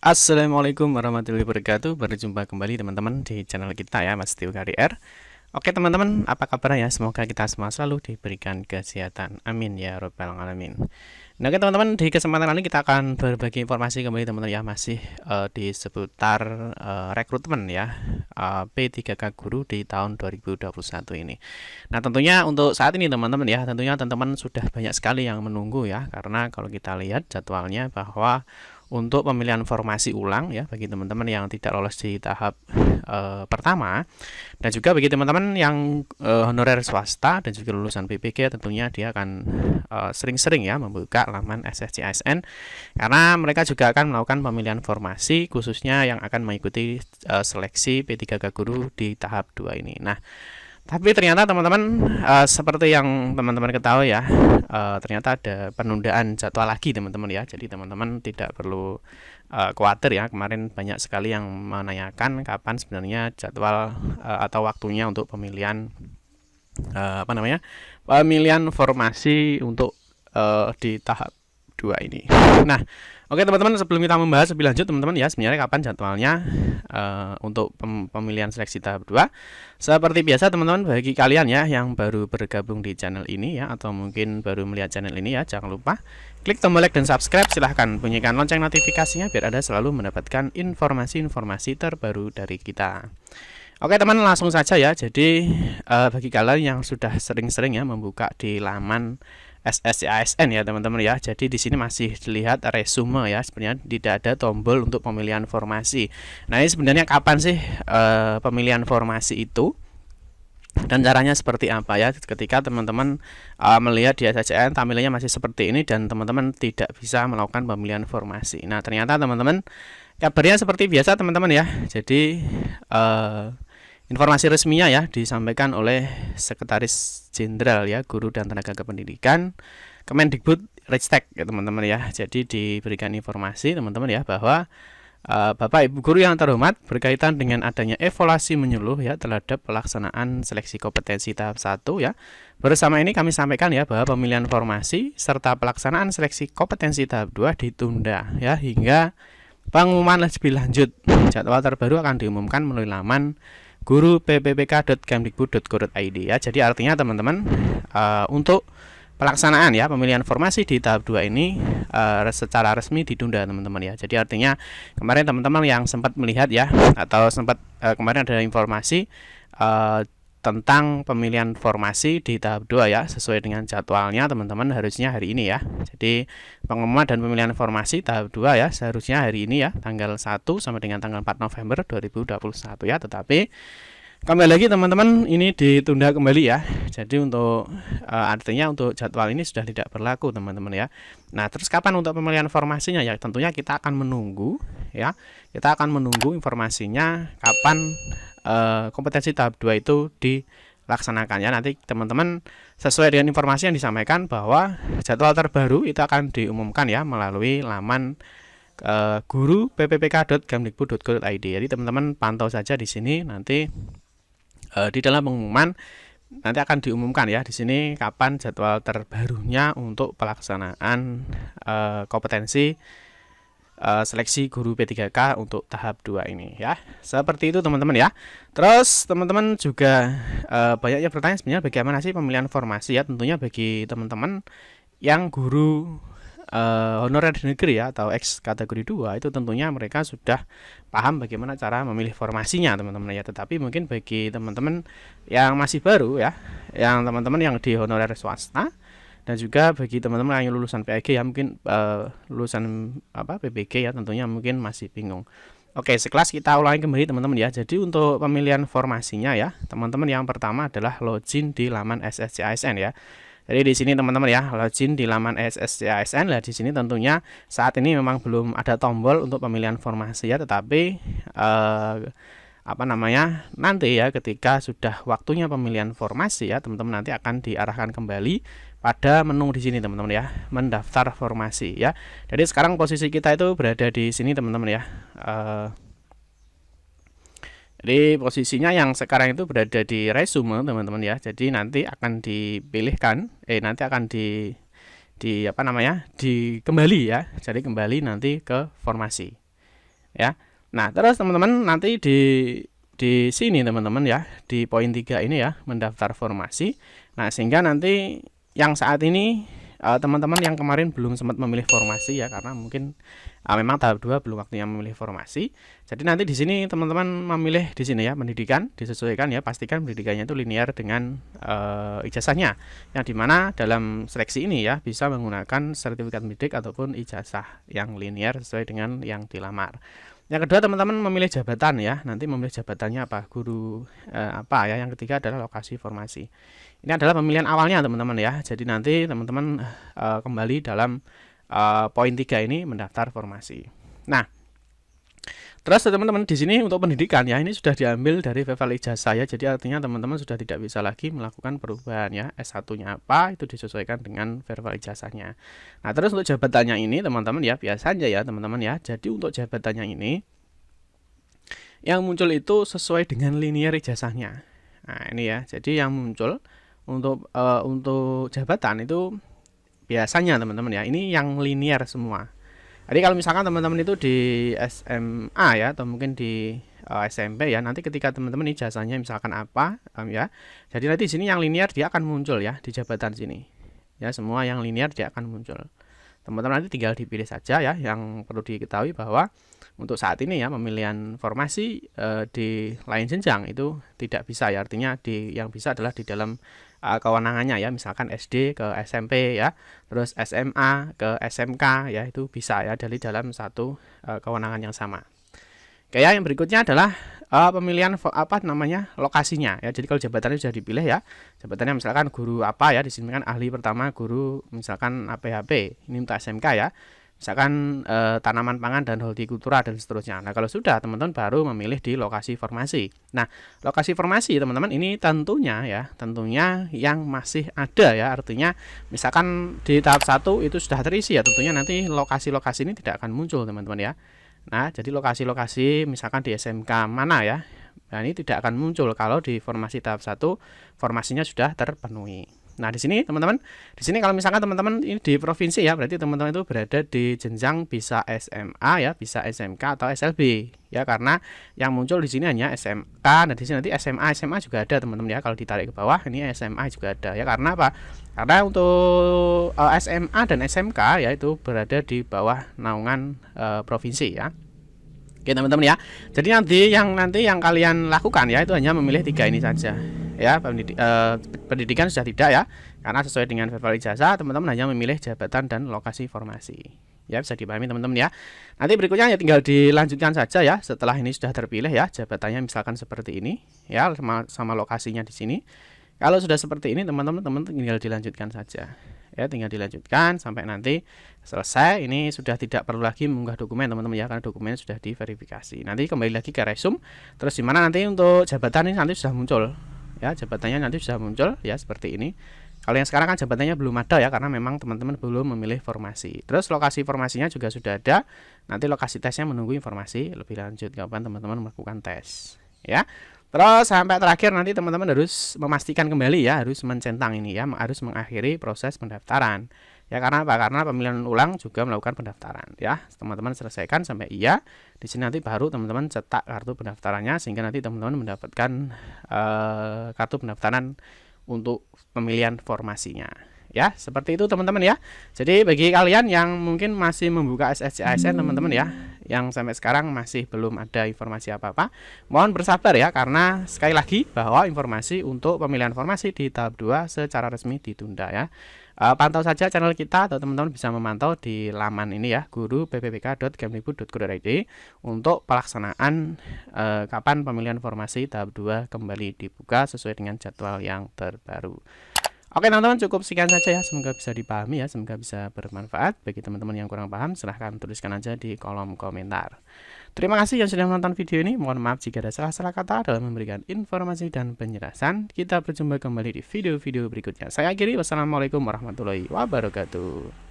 Assalamualaikum warahmatullahi wabarakatuh. Berjumpa kembali teman-teman di channel kita ya, Mas Tio KDR. Oke teman-teman, apa kabar ya? Semoga kita semua selalu diberikan kesehatan. Amin ya robbal alamin. Nah oke teman-teman, di kesempatan kali ini kita akan berbagi informasi kembali teman-teman ya, masih di seputar rekrutmen ya, P3K Guru di tahun 2021 ini. Nah tentunya untuk saat ini teman-teman ya, tentunya teman-teman sudah banyak sekali yang menunggu ya, karena kalau kita lihat jadwalnya bahwa untuk pemilihan formasi ulang ya bagi teman-teman yang tidak lolos di tahap pertama, dan juga bagi teman-teman yang honorer swasta dan juga lulusan PPG, tentunya dia akan sering-sering ya membuka laman SSC ASN, karena mereka juga akan melakukan pemilihan formasi khususnya yang akan mengikuti seleksi P3K Guru di tahap 2 ini. Nah tapi ternyata teman-teman seperti yang teman-teman ketahui ya, ternyata ada penundaan jadwal lagi teman-teman ya. Jadi teman-teman tidak perlu khawatir ya. Kemarin banyak sekali yang menanyakan kapan sebenarnya jadwal atau waktunya untuk pemilihan pemilihan formasi untuk di tahap 2 ini. Nah, oke teman-teman, sebelum kita membahas lebih lanjut teman-teman ya, sebenarnya kapan jadwalnya untuk pemilihan seleksi tahap 2. Seperti biasa teman-teman, bagi kalian ya yang baru bergabung di channel ini ya, atau mungkin baru melihat channel ini ya, jangan lupa klik tombol like dan subscribe, silahkan bunyikan lonceng notifikasinya biar Anda selalu mendapatkan informasi-informasi terbaru dari kita. Oke teman, langsung saja ya. Jadi bagi kalian yang sudah sering-sering ya membuka di laman SSC ASN ya teman-teman ya. Jadi di sini masih dilihat resume ya. Sebenarnya tidak ada tombol untuk pemilihan formasi. Nah, ini sebenarnya kapan sih pemilihan formasi itu? Dan caranya seperti apa ya ketika teman-teman melihat di SSCN tampilannya masih seperti ini dan teman-teman tidak bisa melakukan pemilihan formasi. Nah, ternyata teman-teman kabarnya seperti biasa teman-teman ya. Jadi informasi resminya ya disampaikan oleh Sekretaris Jenderal ya Guru dan Tenaga Kependidikan Kemendikbud Ristek ya teman-teman ya. Jadi diberikan informasi teman-teman ya bahwa Bapak Ibu guru yang terhormat, berkaitan dengan adanya evaluasi menyeluruh ya terhadap pelaksanaan seleksi kompetensi tahap 1 ya. Bersama ini kami sampaikan ya bahwa pemilihan formasi serta pelaksanaan seleksi kompetensi tahap 2 ditunda ya hingga pengumuman lebih lanjut. Jadwal terbaru akan diumumkan melalui laman guru.ppk.kemdikbud.go.id ya. Jadi artinya teman-teman untuk pelaksanaan ya pemilihan formasi di tahap 2 ini secara resmi ditunda teman-teman ya. Jadi artinya kemarin teman-teman yang sempat melihat ya atau sempat kemarin ada informasi tentang pemilihan formasi di tahap 2 ya, sesuai dengan jadwalnya teman-teman harusnya hari ini ya. Jadi pengumuman dan pemilihan formasi tahap 2 ya seharusnya hari ini ya, tanggal 1 sampai dengan tanggal 4 November 2021 ya, tetapi kembali lagi teman-teman ini ditunda kembali ya. Jadi untuk artinya untuk jadwal ini sudah tidak berlaku teman-teman ya. Nah, terus kapan untuk pemilihan formasinya ya? Tentunya kita akan menunggu ya. Kita akan menunggu informasinya kapan kompetensi tahap 2 itu dilaksanakan ya. Nanti teman-teman sesuai dengan informasi yang disampaikan bahwa jadwal terbaru itu akan diumumkan ya melalui laman guru pppk.kemdikbud.go.id. Jadi teman-teman pantau saja di sini, nanti di dalam pengumuman nanti akan diumumkan ya di sini kapan jadwal terbarunya untuk pelaksanaan kompetensi seleksi guru P3K untuk tahap 2 ini ya. Seperti itu teman-teman ya. Terus teman-teman juga banyak yang bertanya sebenarnya bagaimana sih pemilihan formasi ya. Tentunya bagi teman-teman yang guru honorer di negeri ya atau X kategori 2 itu tentunya mereka sudah paham bagaimana cara memilih formasinya teman-teman ya. Tetapi mungkin bagi teman-teman yang masih baru ya, yang teman-teman yang di honorer swasta, dan juga bagi teman-teman yang lulusan PAG ya, mungkin lulusan PPG ya, tentunya mungkin masih bingung. Oke, sekelas kita ulangi kembali teman-teman ya. Jadi untuk pemilihan formasinya ya, teman-teman yang pertama adalah login di laman SSC ASN ya. Jadi di sini teman-teman ya, login di laman SSC ASN. Nah, di sini tentunya saat ini memang belum ada tombol untuk pemilihan formasi ya, tetapi nanti ya ketika sudah waktunya pemilihan formasi ya, teman-teman nanti akan diarahkan kembali pada menu di sini teman-teman ya, mendaftar formasi ya. Jadi sekarang posisi kita itu berada di sini teman-teman ya. Jadi posisinya yang sekarang itu berada di resume teman-teman ya. Jadi nanti akan dipilihkan nanti akan di kembali ya. Jadi kembali nanti ke formasi. ya. Nah, terus teman-teman nanti di sini teman-teman ya, di poin 3 ini ya, mendaftar formasi. Nah, sehingga nanti yang saat ini teman-teman yang kemarin belum sempat memilih formasi ya, karena mungkin memang tahap 2 belum waktunya memilih formasi. Jadi nanti di sini teman-teman memilih di sini ya, pendidikan disesuaikan ya, pastikan pendidikannya itu linear dengan ijazahnya. Yang dimana dalam seleksi ini ya bisa menggunakan sertifikat pendidik ataupun ijazah yang linear sesuai dengan yang dilamar. Yang kedua teman-teman memilih jabatan ya, nanti memilih jabatannya apa, guru apa ya. Yang ketiga adalah lokasi formasi. Ini adalah pemilihan awalnya teman-teman ya. Jadi nanti teman-teman kembali dalam poin 3 ini mendaftar formasi. Nah, terus teman-teman di sini untuk pendidikan ya, ini sudah diambil dari level ijazah ya. Jadi artinya teman-teman sudah tidak bisa lagi melakukan perubahan ya. S1-nya apa itu disesuaikan dengan level ijazahnya. Nah, terus untuk jabatannya ini teman-teman ya, biasanya ya teman-teman ya. Jadi untuk jabatannya ini yang muncul itu sesuai dengan linear ijazahnya. Nah, ini ya. Jadi yang muncul untuk jabatan itu biasanya teman-teman ya, ini yang linear semua. Jadi kalau misalkan teman-teman itu di SMA ya, atau mungkin di SMP ya, nanti ketika teman-teman ijazahnya misalkan apa ya, jadi nanti di sini yang linear dia akan muncul ya di jabatan sini. Ya, semua yang linear dia akan muncul. Teman-teman nanti tinggal dipilih saja ya. Yang perlu diketahui bahwa untuk saat ini ya, pemilihan formasi di lain jenjang itu tidak bisa ya, artinya yang bisa adalah di dalam kewenangannya ya, misalkan SD ke SMP ya, terus SMA ke SMK ya, itu bisa ya dari dalam satu kewenangan yang sama. Oke ya, yang berikutnya adalah pemilihan lokasinya ya. Jadi kalau jabatannya sudah dipilih ya, jabatannya misalkan guru apa ya, di sini kan ahli pertama guru misalkan APHP, ini untuk SMK ya. Misalkan tanaman pangan dan hortikultura dan seterusnya. Nah, kalau sudah teman-teman baru memilih di lokasi formasi. Nah, lokasi formasi teman-teman ini tentunya yang masih ada ya, artinya misalkan di tahap 1 itu sudah terisi ya, tentunya nanti lokasi-lokasi ini tidak akan muncul teman-teman ya. Nah, jadi lokasi-lokasi misalkan di SMK mana ya, nah ini tidak akan muncul kalau di formasi tahap 1 formasinya sudah terpenuhi. Nah, di sini teman-teman, di sini kalau misalkan teman-teman ini di provinsi ya, berarti teman-teman itu berada di jenjang bisa SMA ya, bisa SMK atau SLB ya, karena yang muncul di sini hanya SMK. Nah, di sini nanti SMA juga ada teman-teman ya, kalau ditarik ke bawah ini SMA juga ada ya. Karena apa? Karena untuk SMA dan SMK ya itu berada di bawah naungan provinsi ya. Oke teman-teman ya. Jadi nanti yang kalian lakukan ya itu hanya memilih 3 ini saja. Ya, pendidikan sudah tidak ya, karena sesuai dengan level ijazah teman-teman hanya memilih jabatan dan lokasi formasi. Ya, bisa dipahami teman-teman ya. Nanti berikutnya ya tinggal dilanjutkan saja ya, setelah ini sudah terpilih ya, jabatannya misalkan seperti ini ya, sama lokasinya di sini. Kalau sudah seperti ini teman-teman tinggal dilanjutkan saja. Ya, tinggal dilanjutkan sampai nanti selesai. Ini sudah tidak perlu lagi mengunggah dokumen teman-teman ya, karena dokumennya sudah diverifikasi. Nanti kembali lagi ke resume. Terus dimana nanti untuk jabatan ini nanti sudah muncul. Ya, jabatannya nanti sudah muncul ya seperti ini. Kalau yang sekarang kan jabatannya belum ada ya, karena memang teman-teman belum memilih formasi. Terus lokasi formasinya juga sudah ada. Nanti lokasi tesnya menunggu informasi lebih lanjut kapan teman-teman melakukan tes. Ya. Terus sampai terakhir nanti teman-teman harus memastikan kembali ya, harus mencentang ini ya, harus mengakhiri proses pendaftaran. Ya, karena apa? Karena pemilihan ulang juga melakukan pendaftaran ya. Teman-teman selesaikan sampai iya. Di sini nanti baru teman-teman cetak kartu pendaftarannya, sehingga nanti teman-teman mendapatkan kartu pendaftaran untuk pemilihan formasinya. Ya, seperti itu teman-teman ya. Jadi bagi kalian yang mungkin masih membuka SSC ASN teman-teman ya, yang sampai sekarang masih belum ada informasi apa-apa, mohon bersabar ya, karena sekali lagi bahwa informasi untuk pemilihan formasi di tahap 2 secara resmi ditunda ya. Pantau saja channel kita, atau teman-teman bisa memantau di laman ini ya, guru.ppk.kemdikbud.go.id untuk pelaksanaan kapan pemilihan formasi tahap 2 kembali dibuka sesuai dengan jadwal yang terbaru. Oke teman-teman, cukup sekian saja ya, semoga bisa dipahami ya, semoga bisa bermanfaat. Bagi teman-teman yang kurang paham, silahkan tuliskan aja di kolom komentar. Terima kasih yang sudah menonton video ini. Mohon maaf jika ada salah-salah kata dalam memberikan informasi dan penjelasan. Kita berjumpa kembali di video-video berikutnya. Saya akhiri, wassalamualaikum warahmatullahi wabarakatuh.